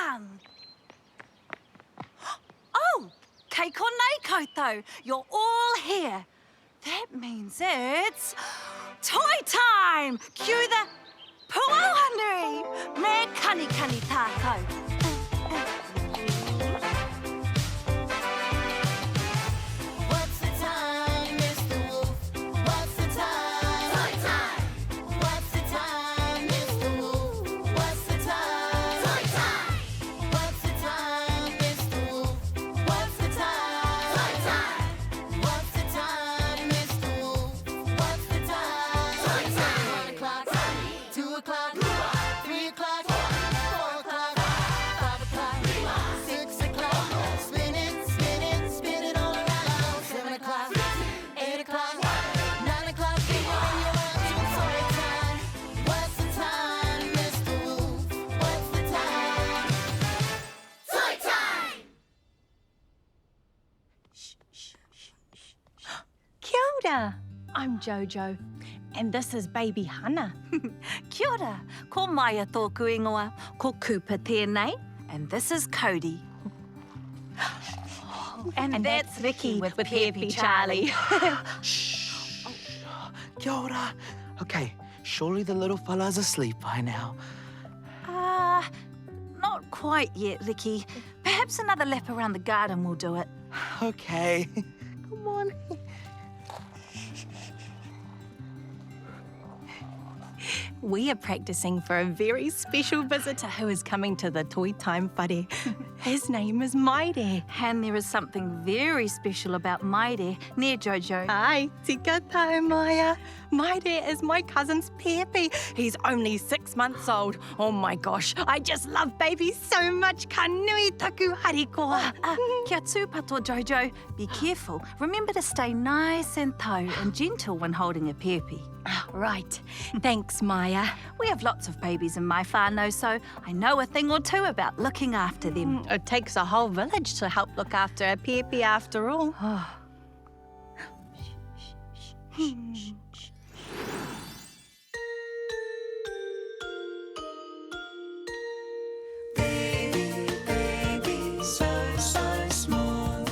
on! Oh, kei konei koutou. You're all here. That means it's toy time! Cue the puahanui! Me kani tātou. What's the time, Mr. Wolf? What's the time? Toy time! What's the time, Mr. Wolf? What's the time? Toy time! What's the time, Mr. Wolf? What's the time? Toy time! What's the time, Mr. Wolf? What's the time? Toy time! 1 o'clock, 2 o'clock, 3 o'clock, 4 o'clock, 5 o'clock, 6 o'clock. Spin it, spin it, spin it all around. 7 o'clock, 8 o'clock, 9 o'clock. When you're up to toy time. What's the time, Mr. Wolf? What's the time? Toy time! Kia ora. I'm Jojo, and this is baby Hana. Kia ora. Ko Maia tōku ingoa. Ko Cooper tēnei. And this is Cody. And that's Ricky with Peppy Charlie. Kia ora. Okay, surely the little fella's asleep by now. Not quite yet, Ricky. Perhaps another lap around the garden will do it. Okay, come on. We are practicing for a very special visitor who is coming to the Toy Time whare. His name is Maire. And there is something very special about Maire near Jojo. Ai, tika tau Maya. Maire is my cousin's Peppy. He's only 6 months old. Oh my gosh, I just love babies so much. Ka nui taku harikoa. Kia tūpato, Jojo. Be careful. Remember to stay nice and tau and gentle when holding a Peppy. Right. Thanks, Maya. We have lots of babies in my whānau, so I know a thing or two about looking after them. It takes a whole village to help look after a Peppy after all. Baby, so small.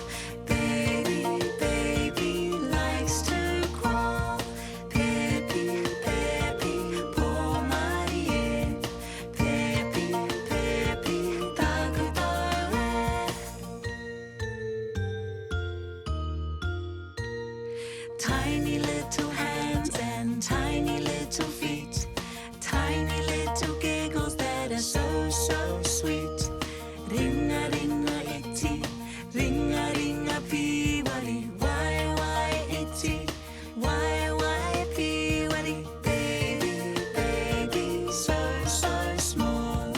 Baby likes to crawl. Peppy, poor Marie. Peppy, taku taue. Tiny little hands and tiny little feet. Tiny little giggles that are so sweet. Ringa ringa iti, ringa ringa piwari. Why iti, why piwari. Baby, so small.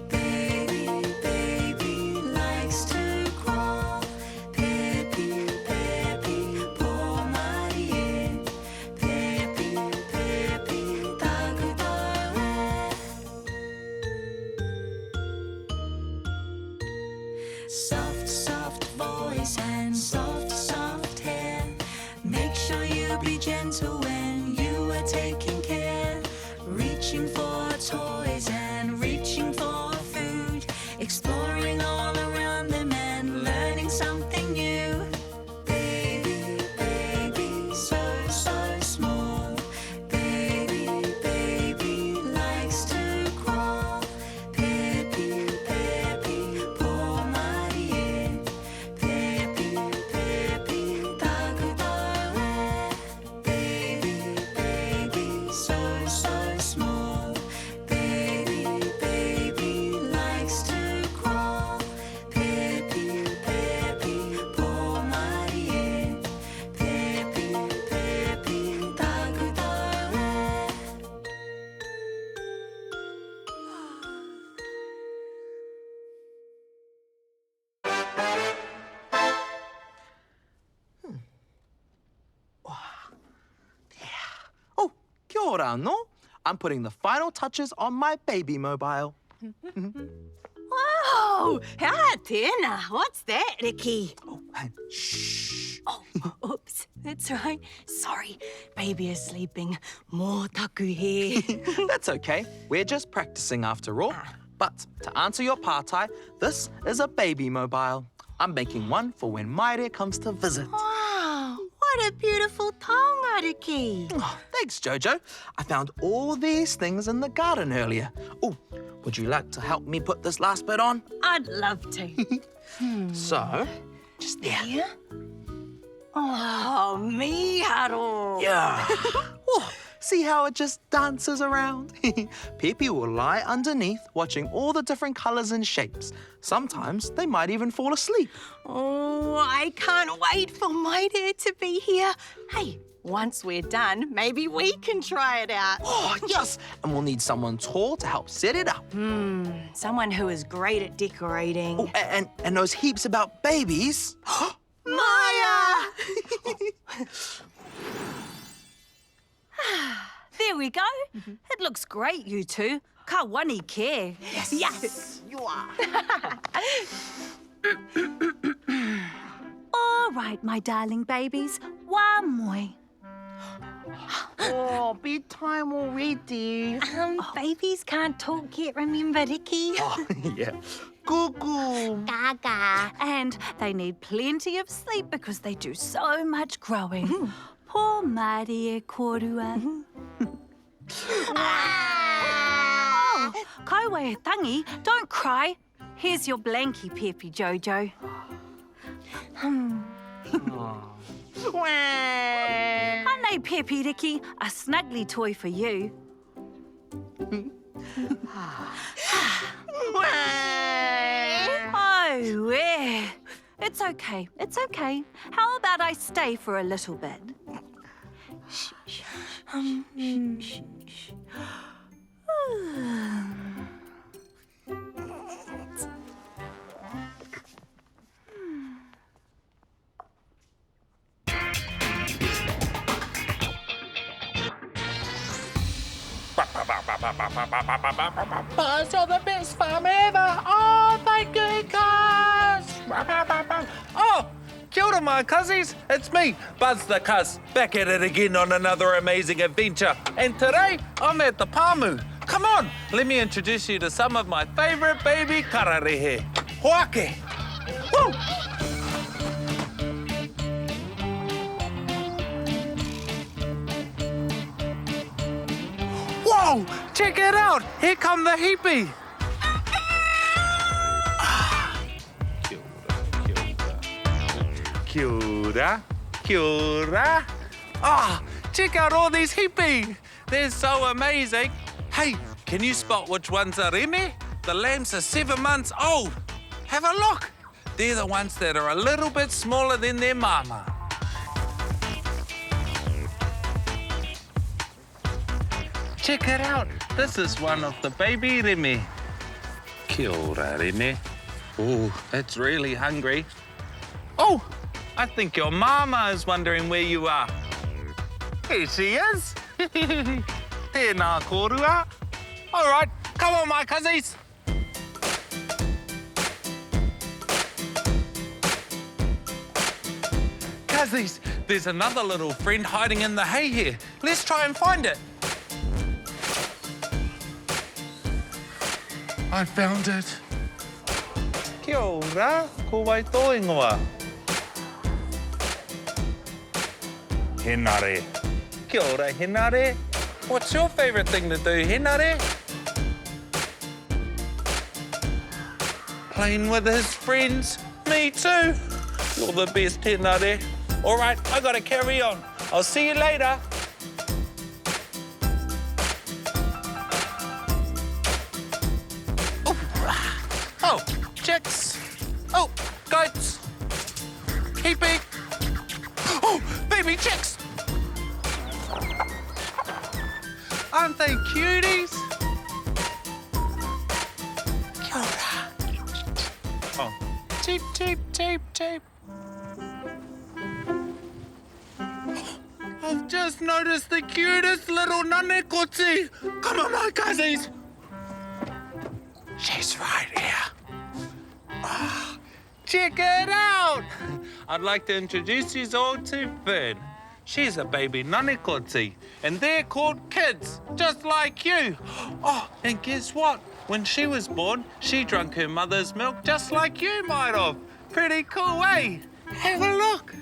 Baby likes to crawl. Peppy, poor Marie. Peppy, taku taue. Soft voice and soft hair. Make sure you be gentle when you are taking care. Reaching for toys and reaching for food. Exploring all around them and learning something new. Baby, so small. Baby likes to crawl. Peppy, poor Marie. Peppy, taku taue. Baby, so small. Baby likes to crawl. Peppy, poor Marie. Peppy, taku taue. Oh, kia ora no. I'm putting the final touches on my baby mobile. Whoa! Ah, tēnā. What's that, Ricky? Oh, and shh. Oh, oops. That's right. Sorry. Baby is sleeping. Mō taku he. That's okay. We're just practicing after all. But to answer your partai, this is a baby mobile. I'm making one for when Maire comes to visit. Wow, what a beautiful taongariki. Oh, thanks, Jojo. I found all these things in the garden earlier. Oh, would you like to help me put this last bit on? I'd love to. So, just there. Yeah? Oh, Miharo. Yeah. Oh, see how it just dances around? Pepe will lie underneath, watching all the different colours and shapes. Sometimes they might even fall asleep. Oh, I can't wait for my dad to be here. Hey, once we're done, maybe we can try it out. Oh, yes! And we'll need someone tall to help set it up. Someone who is great at decorating. Oh, and those heaps about babies. Maya! There we go. It looks great, you two. Ka wani ke. Yes! You are. All right, my darling babies. Wa moi. Oh, bedtime already. Babies can't talk yet, remember, Ricky? Oh, yeah. Cuckoo. Gaga. And they need plenty of sleep because they do so much growing. Poor Marie e korua. Oh, kaua e tangi, don't cry. Here's your blankie, Pepe Jojo. Honey, Pepe Ricky, a snuggly toy for you. Oh, where? It's okay. It's okay. How about I stay for a little bit? Shh, shh, shh, shh, shh. Buzz, you're the best farm ever. Oh, thank you, cuz. Oh, kia ora, my cuzzies. It's me, Buzz the Cuz, back at it again on another amazing adventure. And today, I'm at the Pamu. Come on, let me introduce you to some of my favourite baby kararehe. Hoake. Woo! Whoa! Check it out! Here come the hippie! Kia ora, kia ora. Ah, check out all these hippie! They're so amazing. Hey, can you spot which ones are Reme? The lambs are 7 months old. Have a look. They're the ones that are a little bit smaller than their mama. Check it out. This is one of the baby Reme. Kia ora, Reme. Oh, it's really hungry. Oh, I think your mama is wondering where you are. Here she is. Tēnā kōrua. All right, come on, my cuzzies. Cuzzies, there's another little friend hiding in the hay here. Let's try and find it. I found it. Kia ora, ko wai tō ingoa. Henare. Kia ora, Henare. What's your favourite thing to do, Henare? Playing with his friends. Me too. You're the best, Henare. All right, I gotta carry on. I'll see you later. Oh, chicks. Oh, goats. Hippie. Oh, baby chicks. Aren't they cuties? Kia ora. Oh, cheep, cheep, cheep, cheep. I've just noticed the cutest little nanekoti. Come on, my cuzzies. She's right here. Ah, check it out. I'd like to introduce you all to Fern. She's a baby nanekoti, and they're called kids, just like you. Oh, and guess what? When she was born, she drank her mother's milk just like you might have. Pretty cool, eh? Have a look.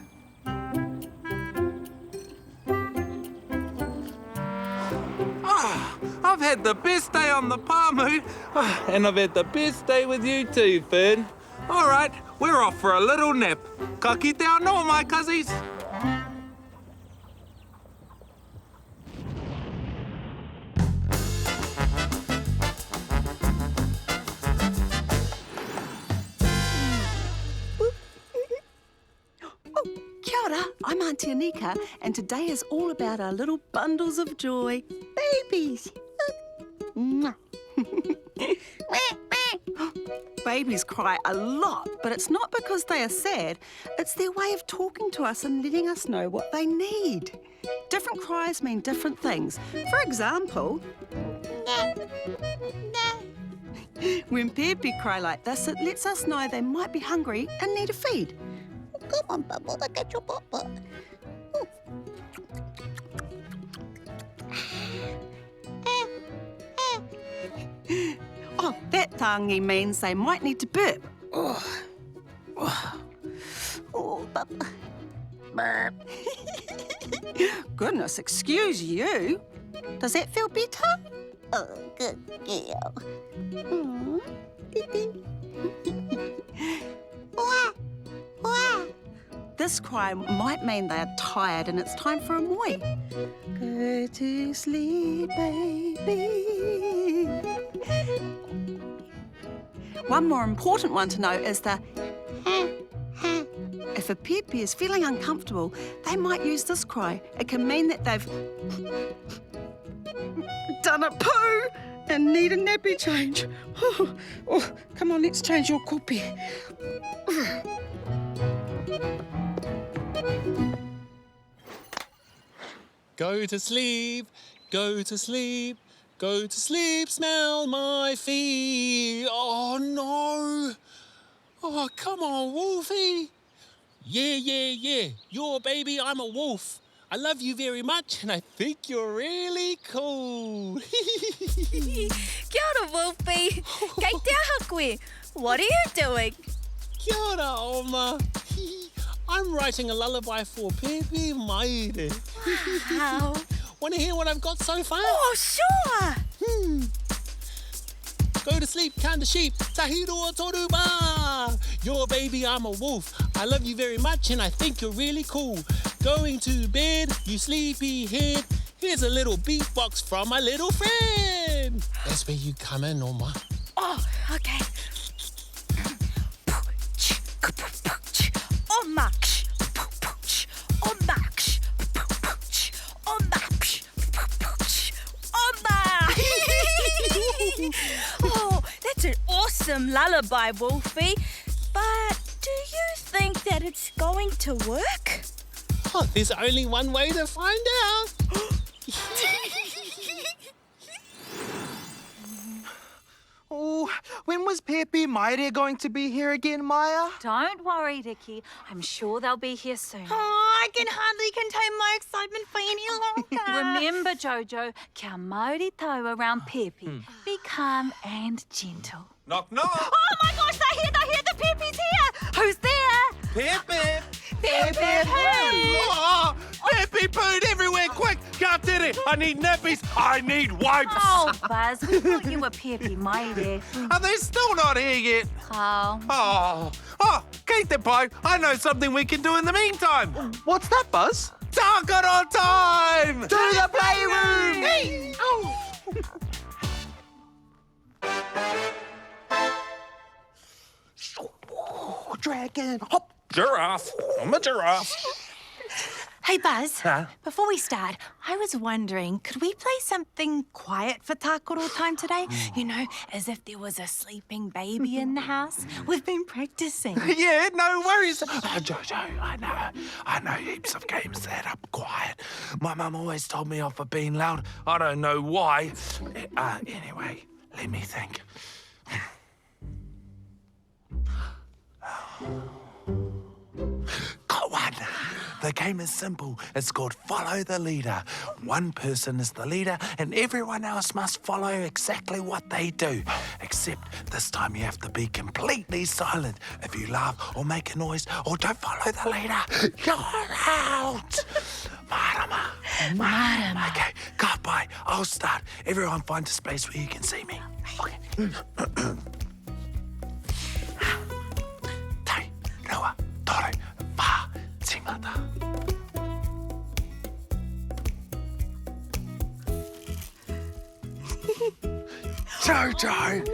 I've had the best day on the Pamu, and I've had the best day with you too, Fern. All right, we're off for a little nap. Ka kite anō, my cuzzies. Kia ora, I'm Auntie Anika, and today is all about our little bundles of joy, babies. Mwah. Babies cry a lot, but it's not because they are sad. It's their way of talking to us and letting us know what they need. Different cries mean different things. For example, when Pepe cry like this, it lets us know they might be hungry and need a feed. Come on, Bubble, look at your papa. Oh, that tangi means they might need to burp. Oh, Bubble. burp. Goodness, excuse you. Does that feel better? Oh, good girl. Mm. Wah, wah. This cry might mean they are tired and it's time for a moi. Go to sleep, baby. One more important one to know is the if a Pepe is feeling uncomfortable, they might use this cry. It can mean that they've done a poo and need a nappy change. Oh, come on, let's change your kopi. Go to sleep, go to sleep, go to sleep, smell my feet. Oh, no. Oh, come on, Wolfie. Yeah. You're a baby, I'm a wolf. I love you very much, and I think you're really cool. Kia ora, Wolfie. Kei te aha koe. What are you doing? Kia ora, Oma. I'm writing a lullaby for Pepe Maire. Wow. Want to hear what I've got so far? Oh, sure. Go to sleep, kind of sheep. Tahiro Toruba. You're a baby, I'm a wolf. I love you very much and I think you're really cool. Going to bed, you sleepy head. Here's a little beatbox from my little friend. That's where you come in, Oma. Oh, okay. Oma. Oma. Oh, that's an awesome lullaby, Wolfie. But do you think that it's going to work? Oh, there's only one way to find out. Oh, when was Pepe Maire going to be here again, Maya? Don't worry, Ricky. I'm sure they'll be here soon. Oh, I can hardly contain my excitement for any longer. Remember, Jojo, kia mauri tau around Pepe. Be calm and gentle. Knock, knock. Oh my gosh, they're here, the Pepe's here! Who's there? Pepe. Pepe! Oh, Pepe pooed everywhere, quick. Can't do it. I need nappies. I need wipes. Oh, Buzz, we thought you were Pepe Maire. Are they still not here yet? Oh. Oh, Kate the Pie, I know something we can do in the meantime. What's that, Buzz? Takara time! To the playroom! Hey! Dragon, hop! Giraffe. I'm a giraffe. Hey, Buzz. Huh? Before we start, I was wondering, could we play something quiet for Takoro time today? You know, as if there was a sleeping baby in the house. We've been practicing. Yeah, no worries. Jojo, I know heaps of games that are quiet. My mum always told me off for being loud. I don't know why. Anyway, let me think. Got one. The game is simple. It's called Follow the Leader. One person is the leader and everyone else must follow exactly what they do. Except this time you have to be completely silent. If you laugh or make a noise or don't follow the leader, you're out. Marama. Marama. Okay, goodbye. I'll start. Everyone find a space where you can see me. Okay. Tai, Rawa, Tore, Wha, Tingata. Jojo!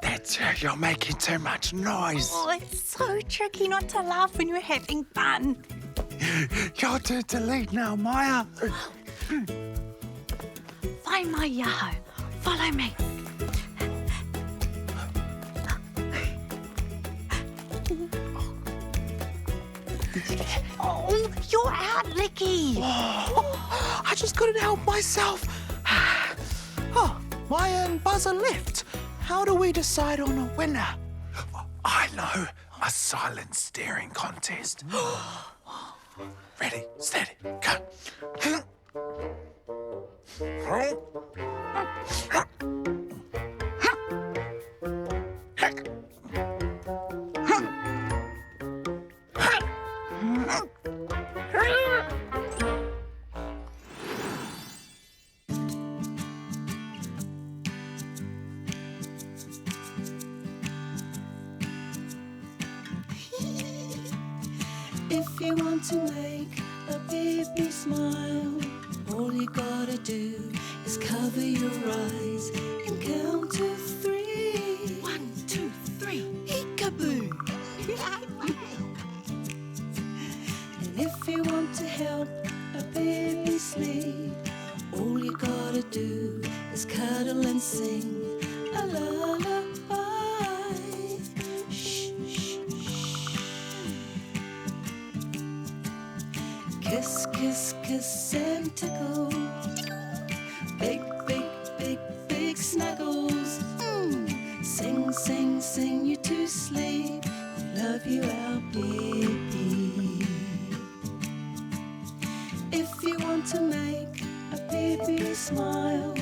That's it. You're making too much noise. Oh, it's so tricky not to laugh when you're having fun. Your turn to lead now, Maya. Find my Yaho. Follow me. Oh, you're out, Licky. I just couldn't help myself. Oh, Maya and Buzzer left. How do we decide on a winner? I know. A silent staring contest. Ready, steady, go. If you want to make a baby smile, all you gotta do is cover your eyes and count to 3. 1, 2, 3. Peekaboo! And if you want to help a baby sleep, all you gotta do is cuddle and sing a lullaby. Shh, shh, shh. Kiss, kiss, kiss and tickle. Big, big, big, big snuggles. Sing, sing, sing you to sleep. Love you, our baby. If you want to make a baby smile,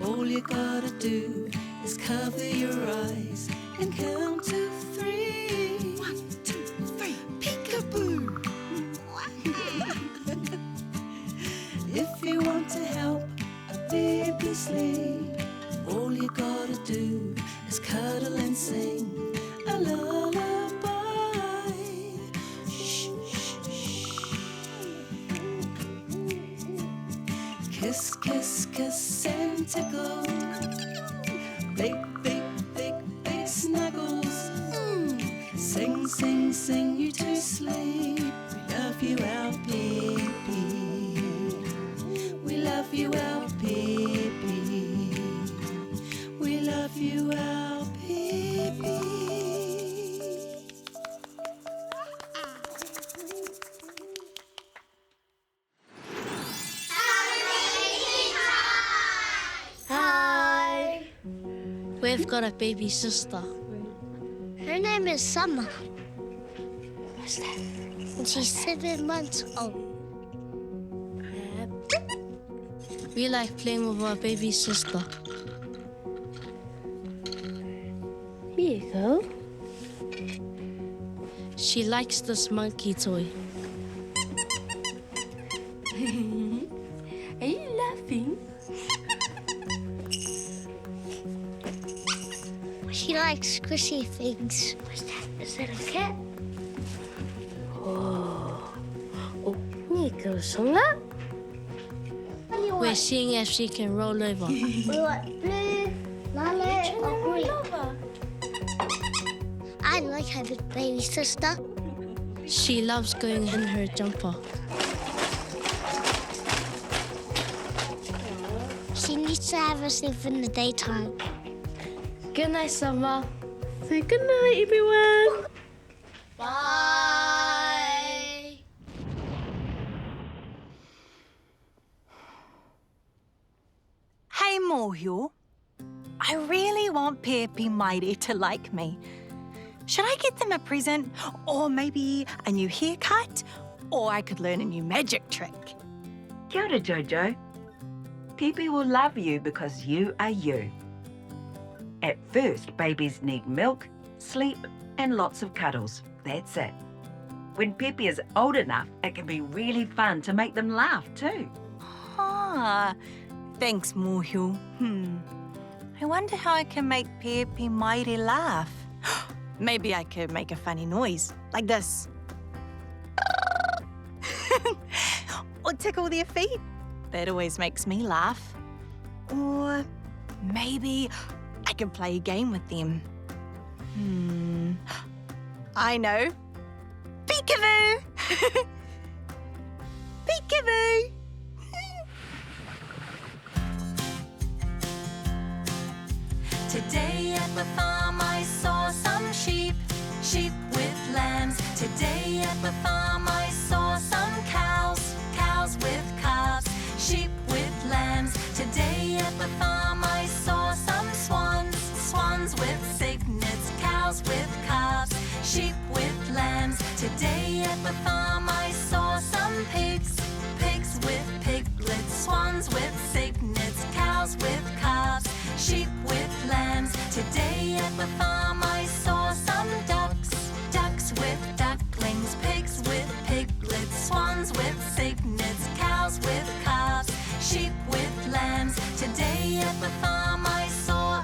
all you gotta do is cover your eyes and count to 3. 1, 2, 3. Peekaboo! If you want to help a baby sleep, all you gotta do is cuddle and sing a lullaby. Shh, shh, shh. Kiss, kiss, kiss and tickle. Big, big, big, big snuggles. Sing, sing, sing you to sleep. We love you, our baby. We love you, our baby. We love you, our baby. Hi. We've got a baby sister. Her name is Summer. What's that? And she's 7 months old. We like playing with our baby sister. Here you go. She likes this monkey toy. Are you laughing? She likes squishy things. What's that? Is that a cat? Oh, here goes Summer. We're seeing if she can roll over. We want blue, lilac, or green. I like having a baby sister. She loves going in her jumper. She needs to have a sleep in the daytime. Good night, Summer. Say good night, everyone. Bye. Hey, Mōhio. I really want Pepe Maire to like me. Should I get them a present? Or maybe a new haircut? Or I could learn a new magic trick. Kia ora, Jojo. Pepe will love you because you are you. At first, babies need milk, sleep, and lots of cuddles. That's it. When Pepe is old enough, it can be really fun to make them laugh too. Ah, thanks, Mōhio. I wonder how I can make Pepe Mighty laugh. Maybe I could make a funny noise, like this. Or tickle their feet. That always makes me laugh. Or maybe I could play a game with them. I know. Peekaboo! Peekaboo! Today at the farm I saw some sheep, sheep with lambs. Today at the farm I saw some cows, cows with calves, sheep with lambs. Today at the farm I saw some swans, swans with cygnets, cows with calves, sheep with lambs. Today at the farm I saw some pigs, pigs with piglets, swans with cygnets, cows with calves, sheep with lambs. Today at the farm I saw some ducks, ducks with ducklings, pigs with piglets, swans with cygnets, cows with calves, sheep with lambs. Today at the farm I saw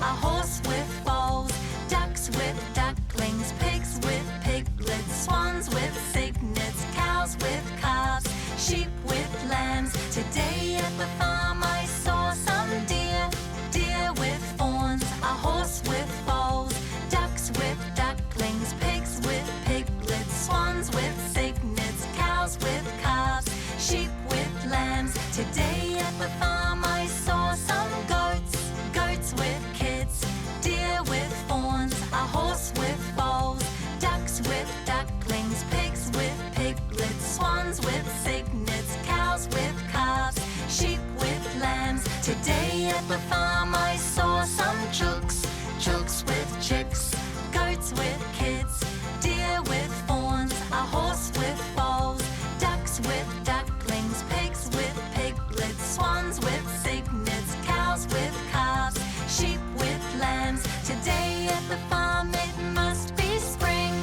a horse with foals, ducks with ducklings, pigs with piglets, swans with cygnets, cows with calves, sheep with lambs. Today at the farm I saw some deer, deer with fawns, a horse with foals, ducks with ducklings, pigs with piglets, swans with cygnets, cows with calves, sheep with lambs. Today at the farm I saw some goats, goats with kids, deer with fawns, a horse with foals, ducks with ducklings, pigs with piglets, swans with cygnets, cows with calves, sheep with lambs. Today at the farm I saw some chooks, chooks with chicks, goats with kids, deer with fawns, a horse with foals, ducks with ducklings, pigs with piglets, swans with cygnets, cows with calves, sheep with lambs. Today at the farm it must be spring.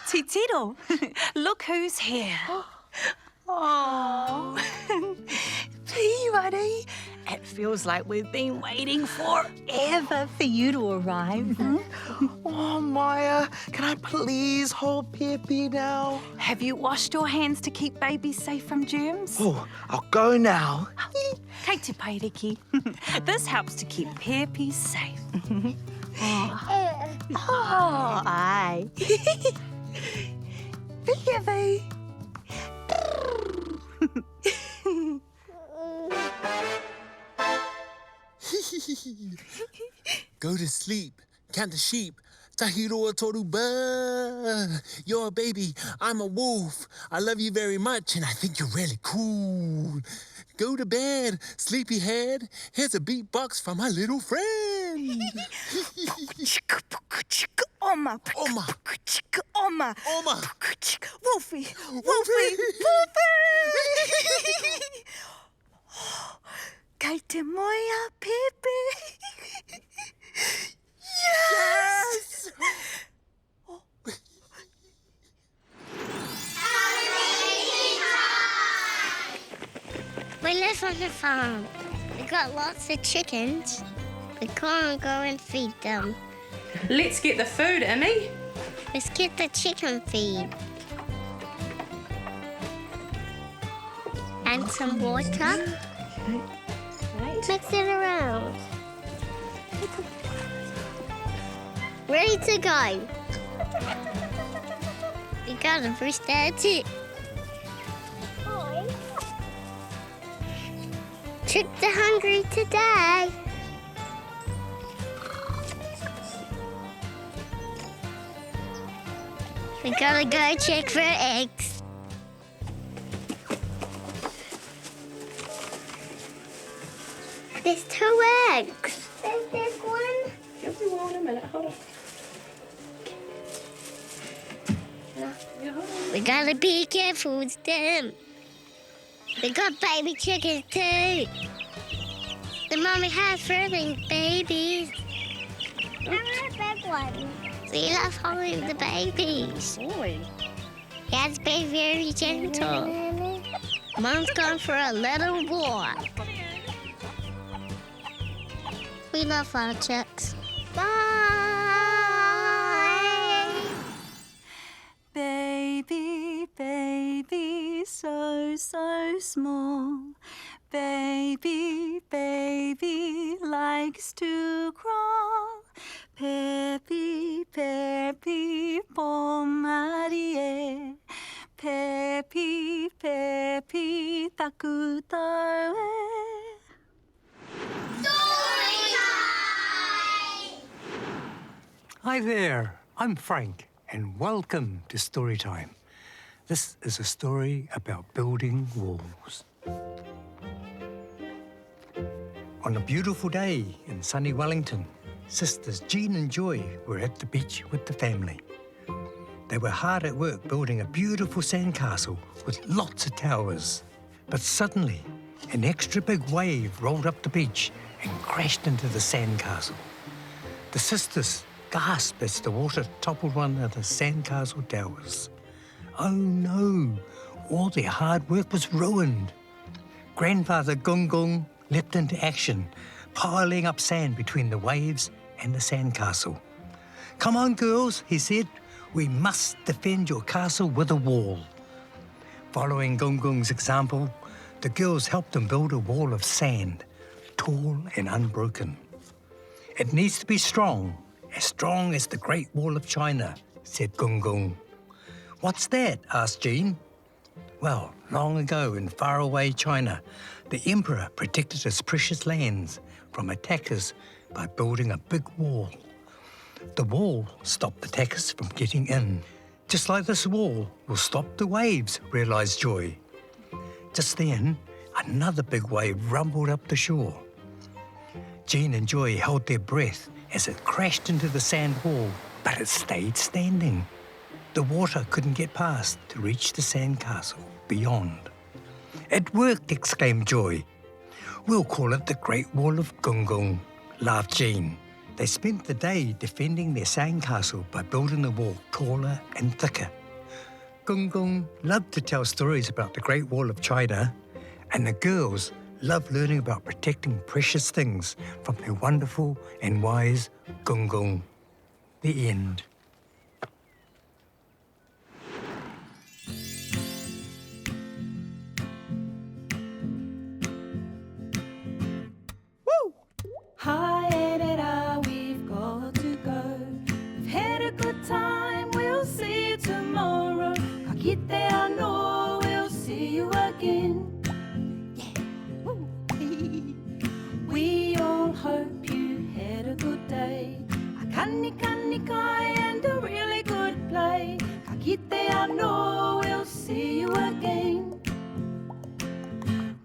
Titiro, look who's here. Oh, Peabody. It feels like we've been waiting forever for you to arrive. Oh, Maya, can I please hold Pepe now? Have you washed your hands to keep babies safe from germs? Oh, I'll go now. Kei te pairiki. This helps to keep Pepe safe. Oh, aye. Peabody. Go to sleep. Count the sheep. Tahiroa toru ba. You're a baby. I'm a wolf. I love you very much, and I think you're really cool. Go to bed, sleepyhead. Here's a beatbox from my little friend. Oma. Oma. Oma. Oma. Wolfie. Wolfie. Kei te moia, Pepe. Yes! We live on the farm. We got lots of chickens. We can't go and feed them. Let's get the food, Emmy. Let's get the chicken feed. And some water. Mix it around. Ready to go. We got a first it. Chicks are hungry today. We gotta go check for eggs. There's 2 eggs. There's one. Give me one in a minute. Hold on. We gotta be careful with them. We got baby chickens too. Mommy has furring babies. I want a big one. We love holding the babies. Boy. He has to be very gentle. Mom's gone for a little walk. We love our chicks. Bye. Baby, baby, so, so small. Baby, baby, likes to crawl. Pepi, Pepi, Pomarie. Pepi, Pepi, Takutae. Hi there, I'm Frank, and welcome to Storytime. This is a story about building walls. On a beautiful day in sunny Wellington, sisters Jean and Joy were at the beach with the family. They were hard at work building a beautiful sandcastle with lots of towers. But suddenly, an extra big wave rolled up the beach and crashed into the sandcastle. The sisters gasped as the water toppled one of the sandcastle towers. Oh no, all their hard work was ruined. Grandfather Gung Gung leapt into action, piling up sand between the waves and the sandcastle. Come on, girls, he said. We must defend your castle with a wall. Following Gung Gung's example, the girls helped him build a wall of sand, tall and unbroken. It needs to be strong as the Great Wall of China, said Gung Gung. What's that? Asked Jean. Well, long ago in faraway China, the emperor protected his precious lands from attackers by building a big wall. The wall stopped attackers from getting in. Just like this wall will stop the waves, realised Joy. Just then, another big wave rumbled up the shore. Jean and Joy held their breath as it crashed into the sand wall, but it stayed standing. The water couldn't get past to reach the sandcastle beyond. It worked, exclaimed Joy. We'll call it the Great Wall of Gung Gung, laughed Jean. They spent the day defending their sandcastle by building the wall taller and thicker. Gung Gung loved to tell stories about the Great Wall of China, and the girls loved learning about protecting precious things from their wonderful and wise Gung Gung. The end. Hi, Edita, we've got to go. We've had a good time, we'll see you tomorrow. Ka kite anō, we'll see you again. Yeah, woo. We all hope you had a good day. A kani kai and a really good play. Ka kite anō, we'll see you again.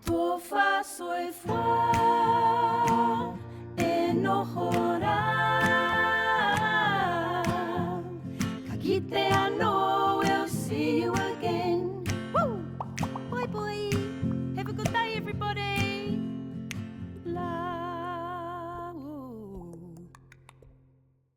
Tō wha soi wha. Nohora, ka kite anō.